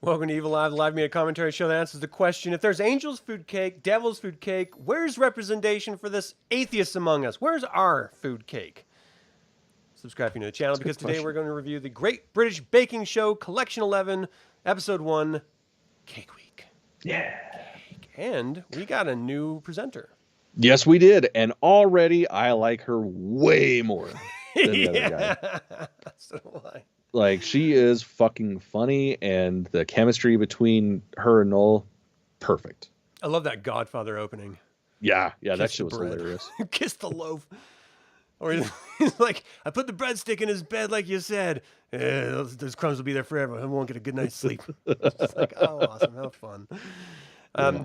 Welcome to Evilive, the live media commentary show that answers the question: if there's angels food cake, devil's food cake, where's representation for this atheist among us? Where's our food cake? Subscribe to the channel because today we're going to review the Great British Baking Show Collection 11, Episode 1, Cake Week. Yeah. Cake. And we got a new presenter. Yes, we did. And already I like her way more than the other guy. So do I. Like, she is fucking funny, and the chemistry between her and Noel, perfect. I love that Godfather opening. Yeah, Kiss that shit the was bread. hilarious. Kiss the loaf. Or he's like, I put the breadstick in his bed like you said. Those crumbs will be there forever. I won't get a good night's sleep. It's just like, oh, awesome. How fun.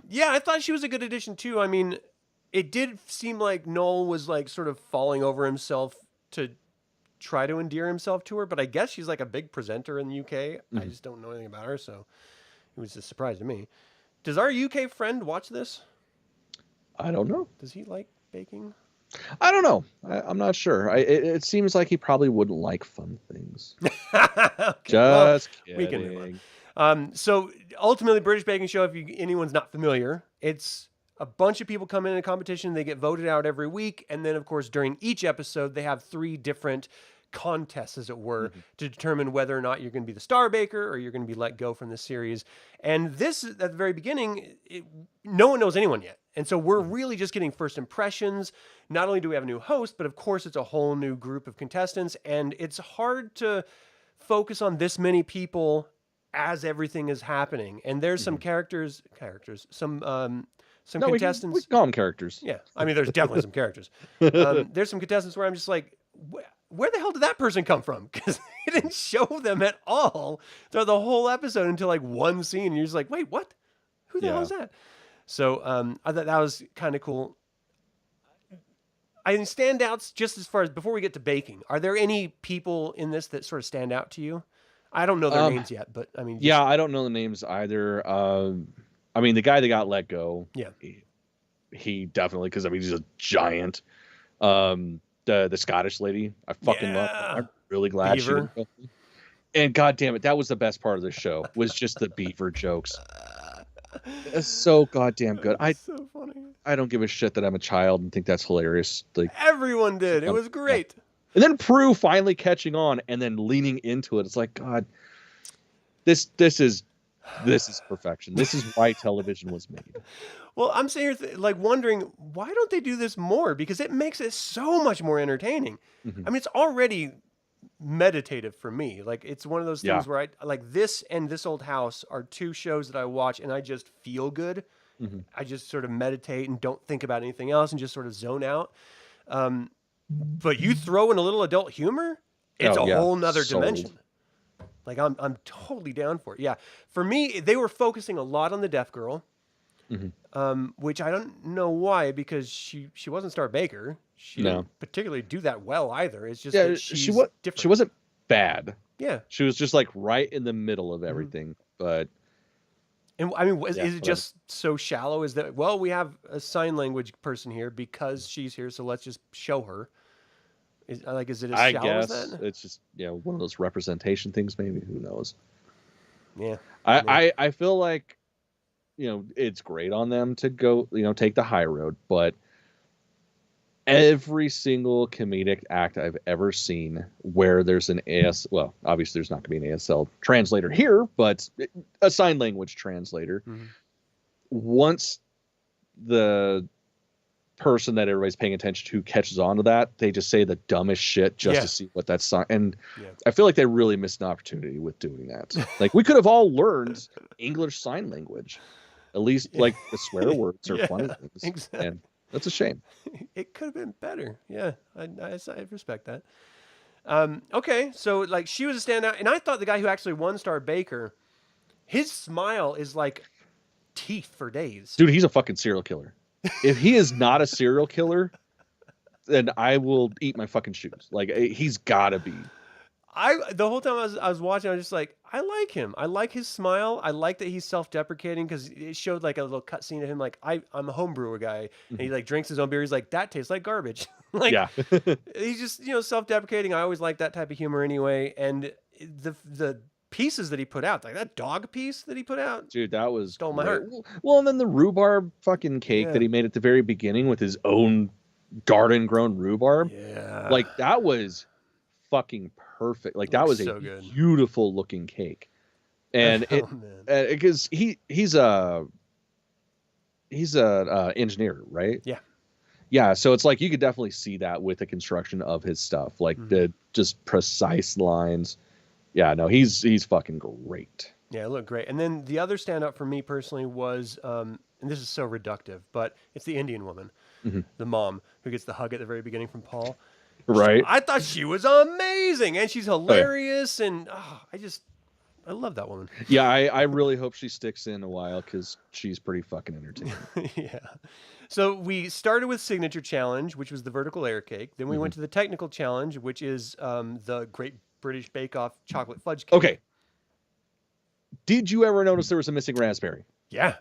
Yeah, I thought she was a good addition, too. I mean, it did seem like Noel was like sort of falling over himself to try to endear himself to her, but I guess she's like a big presenter in the UK. I just don't know anything about her, so it was a surprise to me. Does our UK friend watch this? I don't know. Does he like baking? I don't know. I'm not sure. It seems like he probably wouldn't like fun things. Okay, Just kidding. we can move on. So ultimately, British Baking Show, if anyone's not familiar, it's a bunch of people come in a competition. They get voted out every week. And then, of course, during each episode, they have 3 different contests, as it were, to determine whether or not you're going to be the star baker or you're going to be let go from the series. And this, at the very beginning, no one knows anyone yet. And so we're really just getting first impressions. Not only do we have a new host, but of course, it's a whole new group of contestants. And it's hard to focus on this many people as everything is happening. And there's some some contestants. We call them characters. Yeah, I mean, there's definitely some characters. There's some contestants where I'm just like, where the hell did that person come from? Because they didn't show them at all throughout the whole episode until like one scene. And you're just like, wait, what? Who the hell is that? So I thought that was kind of cool. I mean, standouts, just as far as before we get to baking, are there any people in this that sort of stand out to you? I don't know their names yet, but I mean, yeah, I don't know the names either. I mean, the guy that got let go, yeah, he definitely, because I mean, he's a giant. The Scottish lady, I fucking love her. I'm really glad Beaver. she didn't go. And god damn it, that was the best part of the show, was just the Beaver jokes. It's so goddamn good. So funny. I don't give a shit that I'm a child and think that's hilarious. Like, Everyone did. It was great. Yeah. And then Prue finally catching on and then leaning into it. It's like, God, this is perfection. This is why television was made. Well, I'm sitting here like wondering, why don't they do this more? Because it makes it so much more entertaining. I mean, it's already meditative for me. Like, it's one of those things where I like this and This Old House are 2 shows that I watch and I just feel good. I just sort of meditate and don't think about anything else and just sort of zone out. But you throw in a little adult humor, it's a whole nother dimension. Like, I'm totally down for it. Yeah. For me, they were focusing a lot on the deaf girl, which I don't know why, because she wasn't Star Baker. She didn't particularly do that well either. It's just that she's different. She wasn't bad. Yeah. She was just like right in the middle of everything. But and I mean, is it just so shallow? Is that, well, we have a sign language person here because she's here, so let's just show her. Is it as shallow as that? It's just, one of those representation things, maybe. Who knows? Yeah. I feel like, it's great on them to go, take the high road, but every single comedic act I've ever seen where there's an well, obviously there's not going to be an ASL translator here, but a sign language translator. Once the person that everybody's paying attention to catches on to that, they just say the dumbest shit just to see what that's and I feel like they really missed an opportunity with doing that. Like, we could have all learned English Sign Language, at least like the swear words or funny things. Exactly. And that's a shame. It could have been better. Yeah, I respect that. Okay, so like, she was a standout, and I thought the guy who actually won Star Baker, his smile is like teeth for days. Dude, he's a fucking serial killer. If he is not a serial killer, then I will eat my fucking shoes. Like, he's gotta be. The whole time I was watching, I was just like, I like him. I like his smile. I like that he's self-deprecating, because it showed like a little cutscene of him like, I'm a homebrewer guy, and he like drinks his own beer. He's like, that tastes like garbage. Like, he's just self-deprecating. I always like that type of humor anyway. And the pieces that he put out, like that dog piece that he put out, dude, that was stole my heart. Well, and then the rhubarb fucking cake that he made at the very beginning with his own garden grown rhubarb. Yeah. Like that was fucking perfect. Like that was a beautiful looking cake. And because he's a engineer, right? Yeah, so it's like you could definitely see that with the construction of his stuff, like the just precise lines. Yeah, no, he's fucking great. Yeah, it looked great. And then the other standout for me personally was, and this is so reductive, but it's the Indian woman, the mom who gets the hug at the very beginning from Paul. Right. I thought she was amazing, and she's hilarious, and I love that woman. Yeah, I really hope she sticks in a while because she's pretty fucking entertaining. Yeah. So we started with Signature Challenge, which was the vertical layer cake. Then we went to the Technical Challenge, which is the Great British Bake Off chocolate fudge cake. Okay. Did you ever notice there was a missing raspberry? Yeah.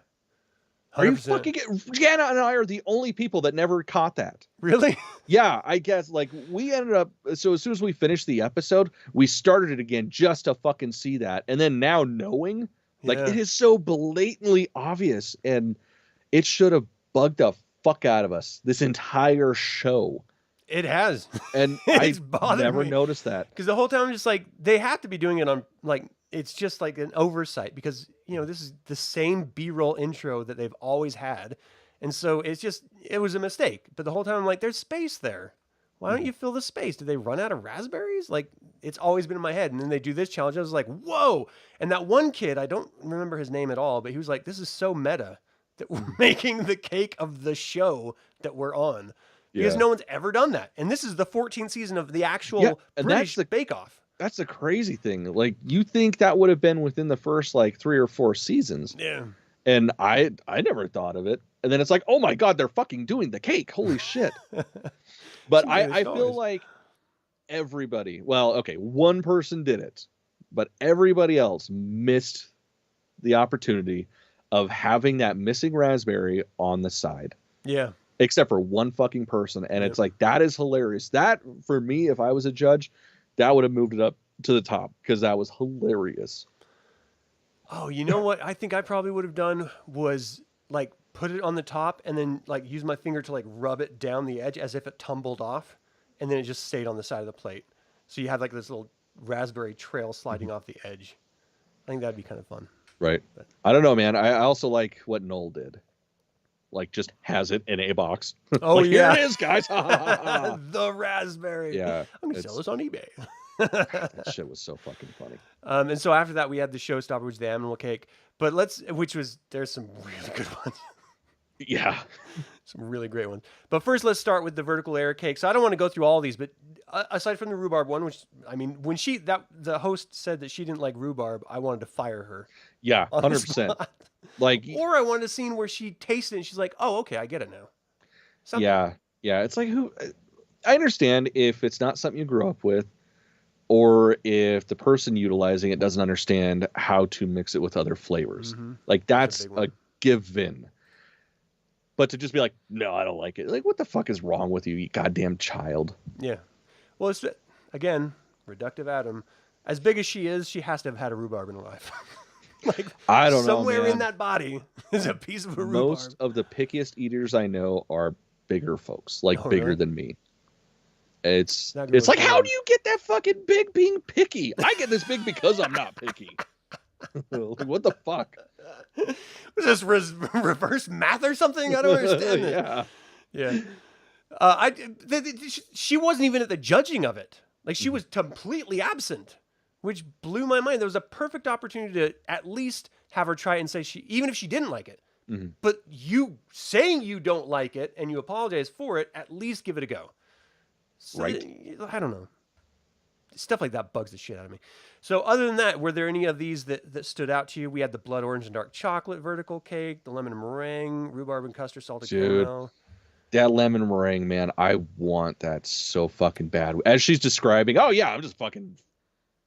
100%. Are you fucking... Jana and I are the only people that never caught that. Really? Yeah, I guess, like, we ended up... So as soon as we finished the episode, we started it again just to fucking see that. And then now knowing, like, it is so blatantly obvious, and it should have bugged the fuck out of us this entire show. It has. And I never noticed that. Because the whole time I'm just like, they have to be doing it on, like, it's just like an oversight because, you know, this is the same B-roll intro that they've always had. And so it's just, it was a mistake. But the whole time I'm like, there's space there. Why don't you fill the space? Did they run out of raspberries? Like, it's always been in my head. And then they do this challenge. I was like, whoa. And that one kid, I don't remember his name at all, but he was like, this is so meta that we're making the cake of the show that we're on. Because no one's ever done that. And this is the 14th season of the actual British Bake Off. That's the crazy thing. Like, you think that would have been within the first, like, 3 or 4 seasons. Yeah. And I never thought of it. And then it's like, oh my God, they're fucking doing the cake. Holy shit. But I feel like everybody, well, okay, one person did it, but everybody else missed the opportunity of having that missing raspberry on the side. Yeah. Except for one fucking person. And it's like, that is hilarious. That, for me, if I was a judge, that would have moved it up to the top because that was hilarious. Oh, you know what I think I probably would have done was like put it on the top and then like use my finger to like rub it down the edge as if it tumbled off and then it just stayed on the side of the plate. So you have like this little raspberry trail sliding off the edge. I think that'd be kind of fun. Right. But I don't know, man. I also like what Noel did. Like, just has it in a box. Oh, like, yeah. Here it is, guys. The raspberry. Yeah. I'm going to sell this on eBay. That shit was so fucking funny. And so after that, we had the showstopper, which is the animal cake. But there's some really good ones. Yeah. Some really great ones. But first, let's start with the vertical layer cake. So I don't want to go through all these, but aside from the rhubarb one, which, I mean, when the host said that she didn't like rhubarb, I wanted to fire her. Yeah, 100%. Like, or I wanted a scene where she tasted it and she's like, oh, okay, I get it now. Something. Yeah. It's like, I understand if it's not something you grew up with, or if the person utilizing it doesn't understand how to mix it with other flavors. Mm-hmm. Like, that's a given. But to just be like, no, I don't like it. Like, what the fuck is wrong with you, you goddamn child? Yeah. Well, it's, again, reductive Adam. As big as she is, she has to have had a rheubarb in her life. Like, I don't know, somewhere in that body is a piece of a rhubarb. Most of the pickiest eaters I know are bigger folks, like bigger than me. It's like, how do you get that fucking big being picky? I get this big because I'm not picky. Like, what the fuck? Was this reverse math or something? I don't understand it. Yeah. She wasn't even at the judging of it. Like, she was completely absent, which blew my mind. There was a perfect opportunity to at least have her try it and say even if she didn't like it. Mm-hmm. But you saying you don't like it and you apologize for it, at least give it a go. So, right. I don't know. Stuff like that bugs the shit out of me. So other than that, were there any of these that stood out to you? We had the blood orange and dark chocolate vertical cake, the lemon meringue, rhubarb and custard salted caramel. That lemon meringue, man, I want that so fucking bad. As she's describing, oh yeah, I'm just fucking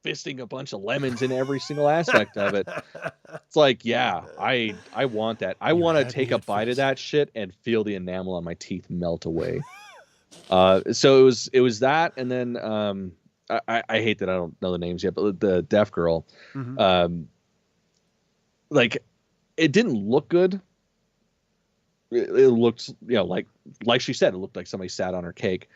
fisting a bunch of lemons in every single aspect of it. It's like, yeah, I want that. I want to take a bite of that shit and feel the enamel on my teeth melt away. So it was that, and then I hate that I don't know the names yet, but the deaf girl, Mm-hmm. like it didn't look good. It looked, like she said, it looked like somebody sat on her cake.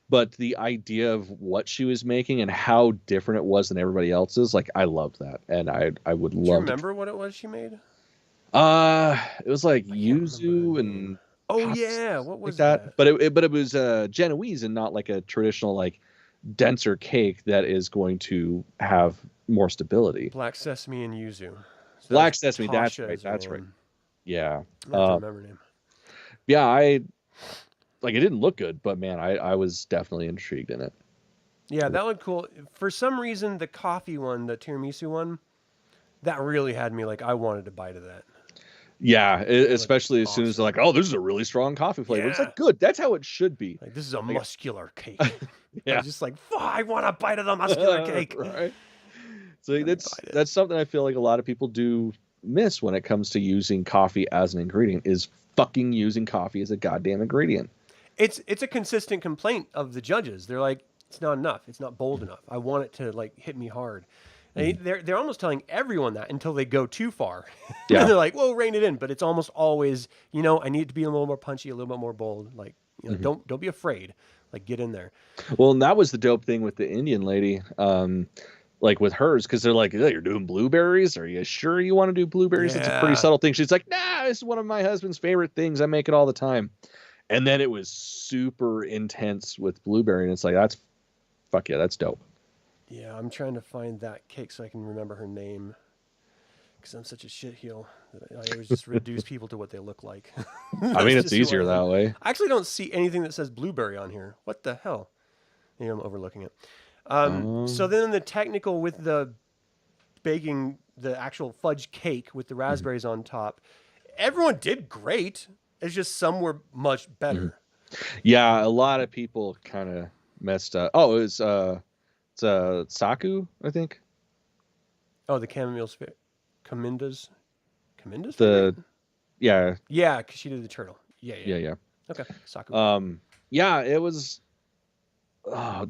But the idea of what she was making and how different it was than everybody else's, like I loved that, and I would Do you love to. remember what it was she made? It was like I can't remember her yuzu name. and Oh hops yeah, what like was that. that? But it was Genoese and not like a traditional like denser cake that is going to have more stability. Black sesame and yuzu. So that was Black sesame, that's Tasha right, is her that's right. name. Yeah. I have to remember her name. Yeah, I like it didn't look good, but man, I was definitely intrigued in it. Yeah, that looked cool. For some reason, the coffee one, the tiramisu one, that really had me like I wanted to bite of that. Yeah, That looked especially as soon as they're like, awesome. "Oh, this is a really strong coffee flavor." It's Yeah, like, good. That's how it should be. like this is a Like, muscular cake. I yeah, was just like, I want a bite of the muscular cake. right. So Let me bite it. that's something I feel like a lot of people do miss when it comes to using coffee as an ingredient is fucking using coffee as a goddamn ingredient. It's a consistent complaint of the judges. They're like, it's not enough. It's not bold enough. I want it to like hit me hard. Mhm. They're almost telling everyone that until they go too far. Yeah. And they're like, "Whoa, rein it in." But it's almost always, I need to be a little more punchy, a little bit more bold. Like, Mhm. don't be afraid. Like, get in there. Well, and that was the dope thing with the Indian lady, like with hers, because they're like, "Oh, you're doing blueberries? Are you sure you want to do blueberries?" It's a pretty Yeah. subtle thing. She's like, "Nah, this is one of my husband's favorite things. I make it all the time." And then it was super intense with blueberry, and it's like, fuck yeah, that's dope. Yeah, I'm trying to find that cake so I can remember her name. Because I'm such a shitheel that I always just reduce people to what they look like. I mean, That's it's just who easier I am. that way. I actually don't see anything that says blueberry on here. What the hell? Maybe I'm overlooking it. So Um, then the technical with the baking the actual fudge cake with the mhm, raspberries on top, everyone did great. It's just some were much mhm. better. Yeah, a lot of people kind of messed up. Oh, it's Saku, I think. Oh, the Caminda's favorite? The yeah, Yeah, because she did the turtle. Yeah, yeah, yeah, yeah. yeah. Okay, Saku. Yeah, it was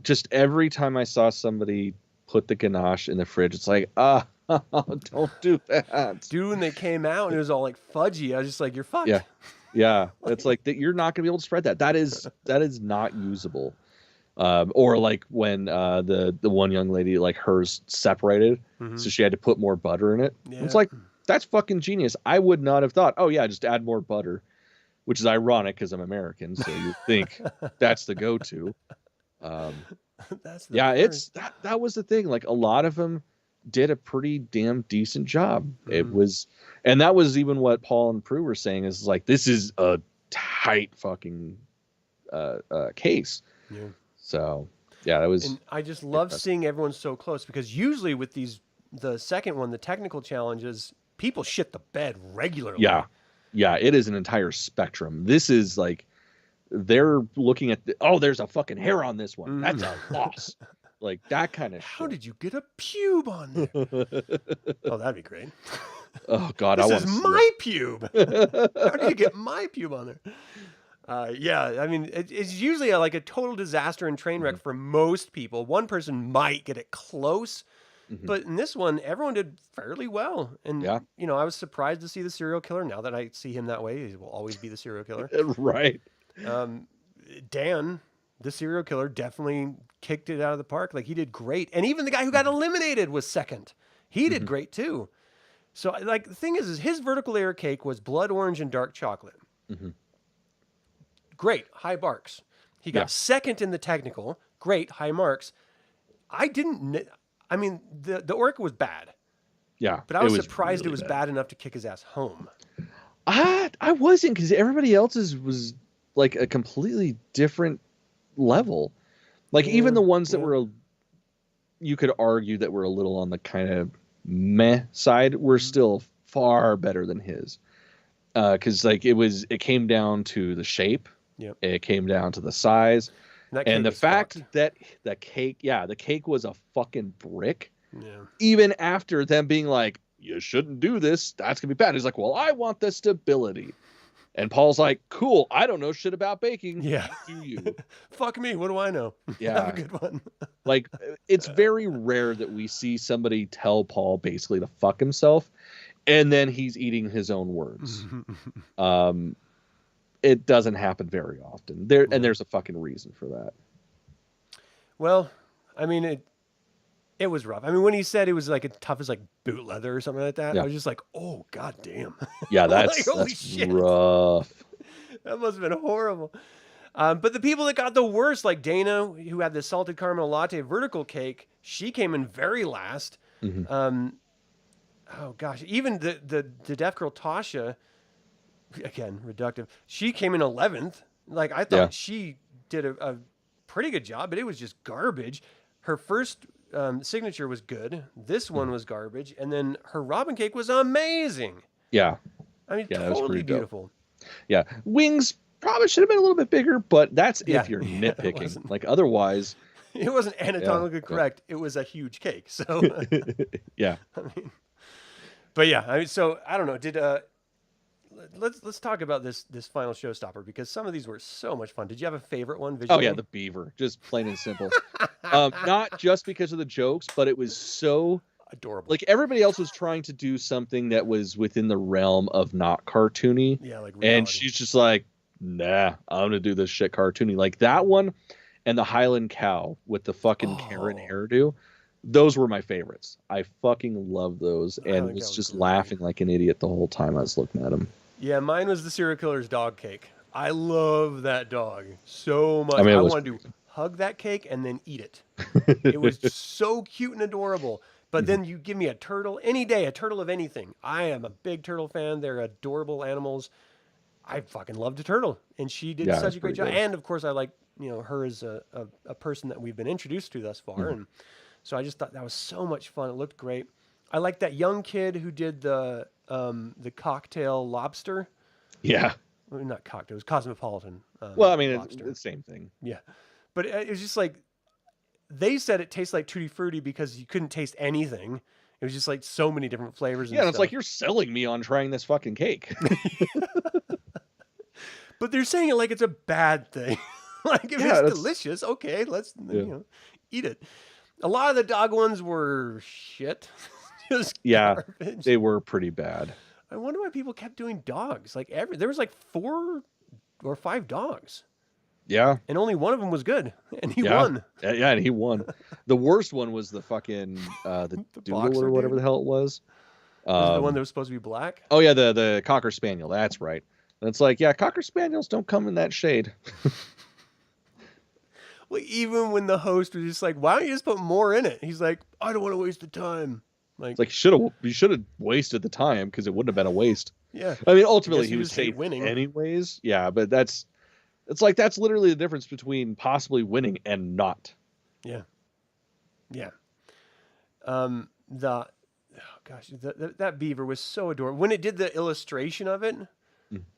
just every time I saw somebody put the ganache in the fridge, it's like, don't do that. Dude, when they came out and it was all like fudgy, I was just like, you're Yeah, fucked. yeah. It's like that you're not gonna be able to spread that. That is not usable. Or like when the one young lady, like hers separated, Mm-hmm. so she had to put more butter in it. It's Yeah. like that's fucking genius. I would not have thought, oh yeah, just add more butter, which is ironic because I'm American, so you think that's the go-to. Um, That's the yeah, first. that was the thing. Like a lot of them did a pretty damn decent job. It Mm-hmm. was, and that was even what Paul and Prue were saying is like this is a tight fucking case. Yeah. So yeah, that was And I just love impressive. seeing everyone so close because usually with the second one, the technical challenges, people shit the bed regularly. Yeah, yeah, it is an entire spectrum. This is like they're looking at there's a fucking hair on this one. That's a loss. Like that kind of How shit. did you get a pube on there? Oh, that'd be great. Oh God, I This want is to see my pube. it. How did you get my pube on there? Yeah, I mean, it's usually like a total disaster and train wreck Mhm, for most people. One person might get it close, mhm. but in this one, everyone did fairly well. And, Yeah, I was surprised to see the serial killer. Now that I see him that way, he will always be the serial killer. right. Um, Dan, the serial killer, definitely kicked it out of the park. Like, he did great. And even the guy who got Mhm, eliminated was second. He did mhm. great too. So, like, the thing is his vertical layer cake was blood orange and dark chocolate. Mhm. Great, high marks. He Yeah, got second in the technical. Great, high marks. I didn't. I mean, the Orca was bad, yeah. but I It was was surprised it really was bad enough to kick his ass home. I wasn't because everybody else's was like a completely different level. Like even Yeah, the ones that yeah. were, you could argue that were a little on the kind of meh side were Mhm. still far better than his. Because like it came down to the shape, Yep. it came down to the size, And that and cake the was fact fucked. that the cake was a fucking brick. Yeah. Even after them being like, you shouldn't do this, that's gonna be bad. He's like, well, I want the stability. And Paul's like, cool, I don't know shit about baking. Yeah. Do you? Fuck me. What do I know? Yeah. Have a good one. Like, it's very rare that we see somebody tell Paul basically to fuck himself, and then he's eating his own words. It doesn't happen very often. And there's a fucking reason for that. Well, I mean, it was rough. I mean, when he said it was like as tough as like boot leather or something like that, I was just like, oh god damn. Yeah, that's, like, that's shit. Rough. That must have been horrible. But the people that got the worst, like Dana, who had the salted caramel latte vertical cake, she came in very last. Oh gosh, even the deaf girl Tasha, again reductive, she came in 11th. Like I thought she did a pretty good job, but it was just garbage. Her first signature was good. This one was garbage, and then her robin cake was amazing. Yeah, I mean, totally beautiful. Yeah, wings probably should have been a little bit bigger, but that's if you're nitpicking. Like otherwise, it wasn't anatomically correct. It was a huge cake. So yeah, I mean, but yeah, I mean, so I don't know. Did let's talk about this final showstopper, because some of these were so much fun. Did you have a favorite one visually? Oh yeah, the beaver, just plain and simple. Not just because of the jokes, but it was so adorable. Like everybody else was trying to do something that was within the realm of not cartoony. Yeah, like reality. And she's just like, nah, I'm gonna do this shit cartoony. Like that one and the Highland cow with the fucking Karen hairdo. Those were my favorites. I fucking love those, and was just laughing like an idiot the whole time I was looking at them. Yeah, mine was the serial killer's dog cake. I love that dog so much. I wanted to hug that cake and then eat it. It was so cute and adorable. But then you give me a turtle any day, a turtle of anything. I am a big turtle fan. They're adorable animals. I fucking loved a turtle, and she did such a great job. Good. And of course, I like her as a person that we've been introduced to thus far, and so I just thought that was so much fun. It looked great. I like that young kid who did the cocktail lobster. Yeah. Well, not cocktail. It was cosmopolitan. Well, I mean, it's the same thing. Yeah. But it was just like, they said it tastes like Tutti Frutti because you couldn't taste anything. It was just like so many different flavors. And it's like, you're selling me on trying this fucking cake. But they're saying it like it's a bad thing. Like if it's delicious, okay, let's eat it. A lot of the dog ones were shit. Just garbage. They were pretty bad. I wonder why people kept doing dogs. Like there was like 4 or 5 dogs. Yeah. And only one of them was good. And he won. Yeah, and he won. The worst one was the fucking the doodle or whatever the hell it was. Was it the one that was supposed to be black? Oh yeah, the Cocker Spaniel. That's right. And it's like, yeah, Cocker Spaniels don't come in that shade. Well, even when the host was just like, why don't you just put more in it? He's like, I don't want to waste the time. Like, it's like you should have wasted the time, because it wouldn't have been a waste. Yeah. I mean, ultimately he was safe winning anyways. Yeah, but that's literally the difference between possibly winning and not. Yeah. Yeah. That beaver was so adorable. When it did the illustration of it,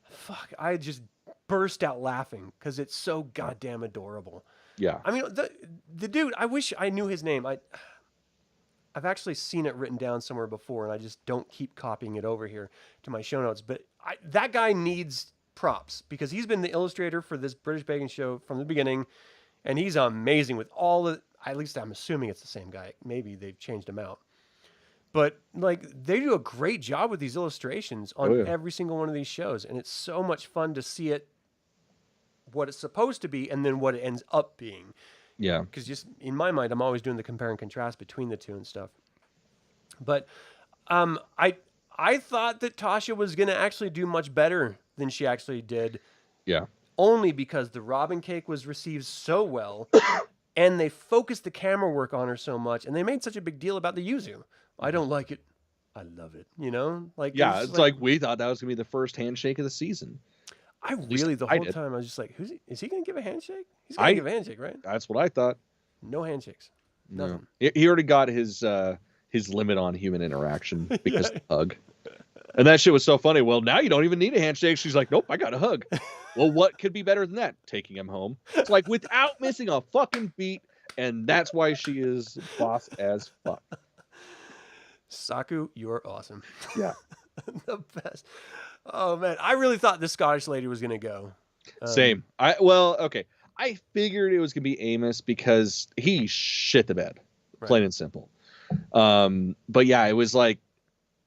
fuck, I just burst out laughing because it's so goddamn adorable. Yeah. I mean, the dude, I wish I knew his name. I've actually seen it written down somewhere before, and I just don't keep copying it over here to my show notes. But that guy needs props, because he's been the illustrator for this British Baking Show from the beginning, and he's amazing with all the, at least I'm assuming it's the same guy. Maybe they've changed him out. But like, they do a great job with these illustrations on every single one of these shows, and it's so much fun to see it, what it's supposed to be, and then what it ends up being. Yeah. Because just in my mind, I'm always doing the compare and contrast between the two and stuff. But I thought that Tasha was going to actually do much better than she actually did. Yeah. Only because the robin cake was received so well, and they focused the camera work on her so much, and they made such a big deal about the yuzu. I don't like it. I love it. Like, yeah, it's like we thought that was gonna be the first handshake of the season. I really, the whole time I was just like, is he gonna give a handshake? He's gonna give a handshake, right? That's what I thought. No handshakes. Nothing. No. He already got his limit on human interaction because of the hug. And that shit was so funny. Well, now you don't even need a handshake. She's like, nope, I got a hug. Well, what could be better than that? Taking him home. It's like without missing a fucking beat, and that's why she is boss as fuck. Saku, you're awesome. Yeah. The best. Oh man, I really thought the Scottish lady was gonna go. Same. Okay. I figured it was gonna be Amos because he shit the bed, plain and simple. But yeah, it was like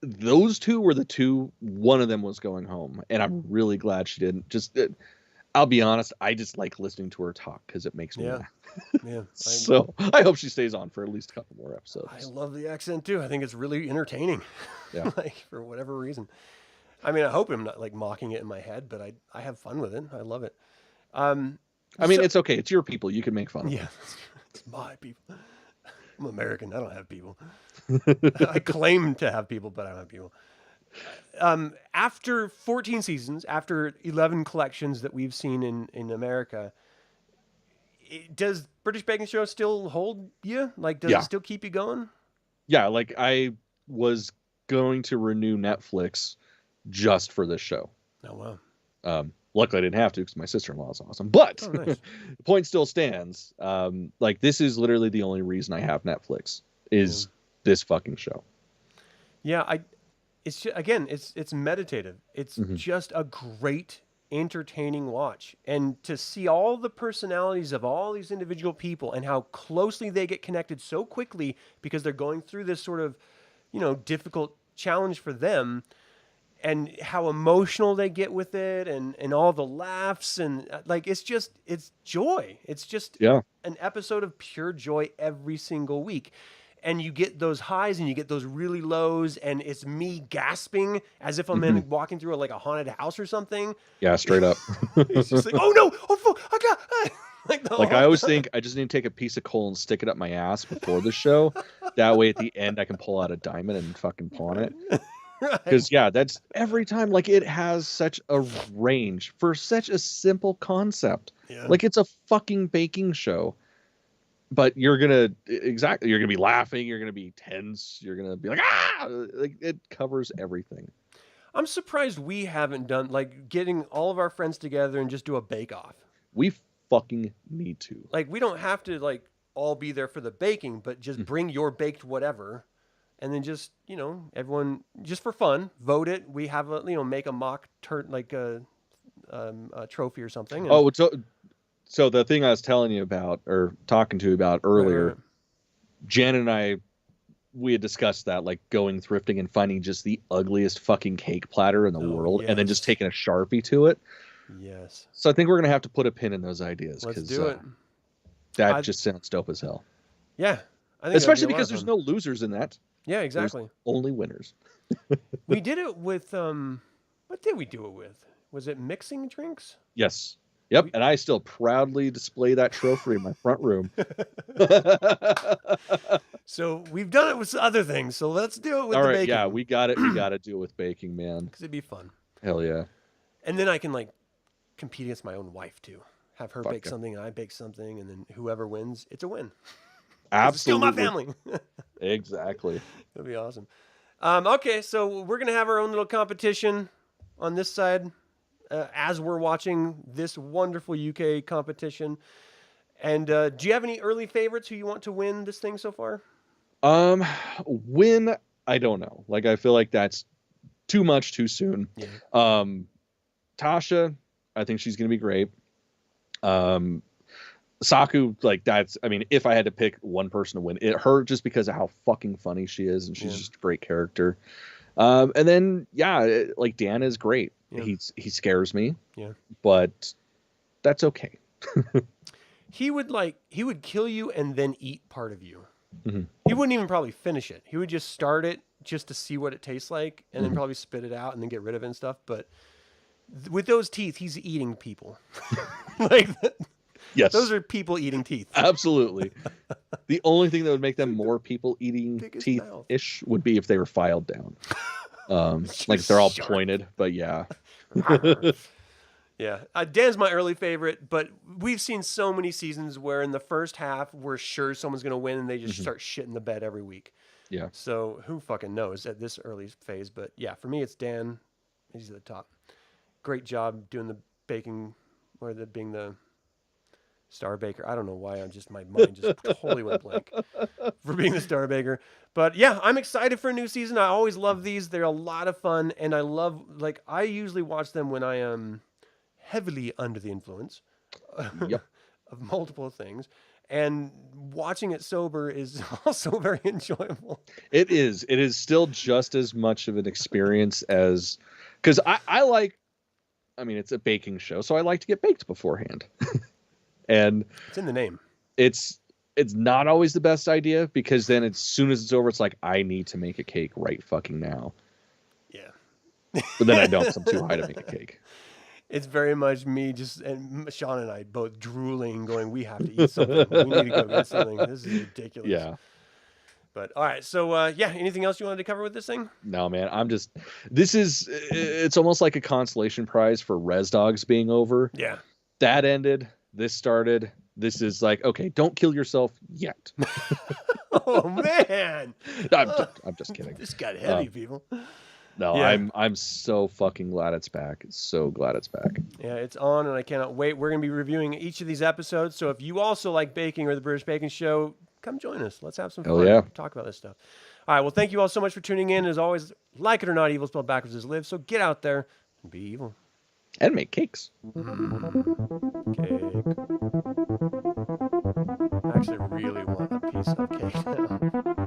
those two were the two. One of them was going home, and I'm really glad she didn't. I'll be honest, I just like listening to her talk because it makes me laugh. Yeah. So I hope she stays on for at least a couple more episodes. I love the accent too. I think it's really entertaining. Yeah. Like for whatever reason. I mean, I hope I'm not like mocking it in my head, but I have fun with it. I love it. I mean, it's okay. It's your people. You can make fun of it. It's my people. I'm American. I don't have people. I claim to have people, but I don't have people. After 14 seasons, after 11 collections that we've seen in America, does British Baking Show still hold you? Like, does it still keep you going? Yeah, like I was going to renew Netflix just for this show. Oh, wow. Luckily, I didn't have to because my sister-in-law is awesome. But nice. The point still stands. Like, this is literally the only reason I have Netflix is this fucking show. Yeah, it's just, again, it's meditative. It's just a great, entertaining watch. And to see all the personalities of all these individual people and how closely they get connected so quickly because they're going through this sort of, difficult challenge for them, and how emotional they get with it, and all the laughs, and like it's joy. It's just an episode of pure joy every single week. And you get those highs and you get those really lows, and it's me gasping as if I'm walking through a haunted house or something. Yeah, straight up. It's just like, oh no, oh fuck, I got. Like I always think I just need to take a piece of coal and stick it up my ass before the show. That way, at the end, I can pull out a diamond and fucking pawn it. Because that's every time. Like, it has such a range for such a simple concept. Yeah. Like, it's a fucking baking show. But you're gonna be laughing, you're gonna be tense, you're gonna be like, like it covers everything. I'm surprised we haven't done getting all of our friends together and just do a bake-off. We fucking need to. Like, we don't have to all be there for the baking, but just bring your baked whatever, and then just everyone just for fun vote it. We have a make a mock a trophy or something. So the thing I was telling you about, or talking to you about earlier, right. Jen and I, we had discussed that, like going thrifting and finding just the ugliest fucking cake platter in the world, and then just taking a Sharpie to it. Yes. So I think we're going to have to put a pin in those ideas. Let's do it. That just sounds dope as hell. Yeah. I think especially because there's no losers in that. Yeah, exactly. There's only winners. We did it with, what did we do it with? Was it mixing drinks? Yes. Yep, and I still proudly display that trophy in my front room. So we've done it with other things, so let's do it with the baking. Yeah, we got it. We got to do it with baking, man. Because it'd be fun. Hell yeah. And then I can compete against my own wife too. Have her bake something, and I bake something, and then whoever wins, it's a win. Absolutely. It's still my family. Exactly. That'd be awesome. Okay, so we're gonna have our own little competition on this side. As we're watching this wonderful UK competition. And do you have any early favorites who you want to win this thing so far? Win, I don't know. I feel like that's too much too soon. Yeah. Tasha, I think she's going to be great. Saku, if I had to pick one person to win, her just because of how fucking funny she is, and she's just a great character. And then, Dan is great. Yeah. He scares me. Yeah. But that's okay. He would kill you and then eat part of you. Mm-hmm. He wouldn't even probably finish it. He would just start it just to see what it tastes like, and then probably spit it out and then get rid of it and stuff. But with those teeth, he's eating people. Yes. Those are people eating teeth. Absolutely. The only thing that would make them more people eating teeth-ish would be if they were filed down. If they're all pointed, but yeah. Yeah. Dan's my early favorite, but we've seen so many seasons where in the first half, we're sure someone's going to win and they just start shitting the bed every week. Yeah. So who fucking knows at this early phase? But yeah, for me, it's Dan. He's at the top. Great job doing the baking, or being the Star Baker. I don't know why. My mind just totally went blank for being the Star Baker. But yeah, I'm excited for a new season. I always love these. They're a lot of fun, and I love I usually watch them when I am heavily under the influence Yep. of multiple things. And watching it sober is also very enjoyable. It is. It is still just as much of an experience as, because I like, I mean, it's a baking show, so I like to get baked beforehand. And it's in the name. It's not always the best idea, because then as soon as it's over, it's like, I need to make a cake right fucking now. Yeah. But then I don't, 'cause I'm too high to make a cake. It's very much me and Sean and I both drooling, going, we have to eat something. We need to go get something. This is ridiculous. Yeah. But all right. So, yeah, anything else you wanted to cover with this thing? No, man. It's almost like a consolation prize for Res Dogs being over. Yeah. That ended. This started. This is like, okay, don't kill yourself yet. Oh, man. I'm just kidding. This got heavy, people. No, yeah. I'm so fucking glad it's back. So glad it's back. Yeah, it's on, and I cannot wait. We're going to be reviewing each of these episodes. So if you also like baking or the British Baking Show, come join us. Let's have some fun. Yeah. Talk about this stuff. All right. Well, thank you all so much for tuning in. As always, like it or not, evil spelled backwards is live. So get out there and be evil. And make cakes. Cake. I actually really want a piece of cake now.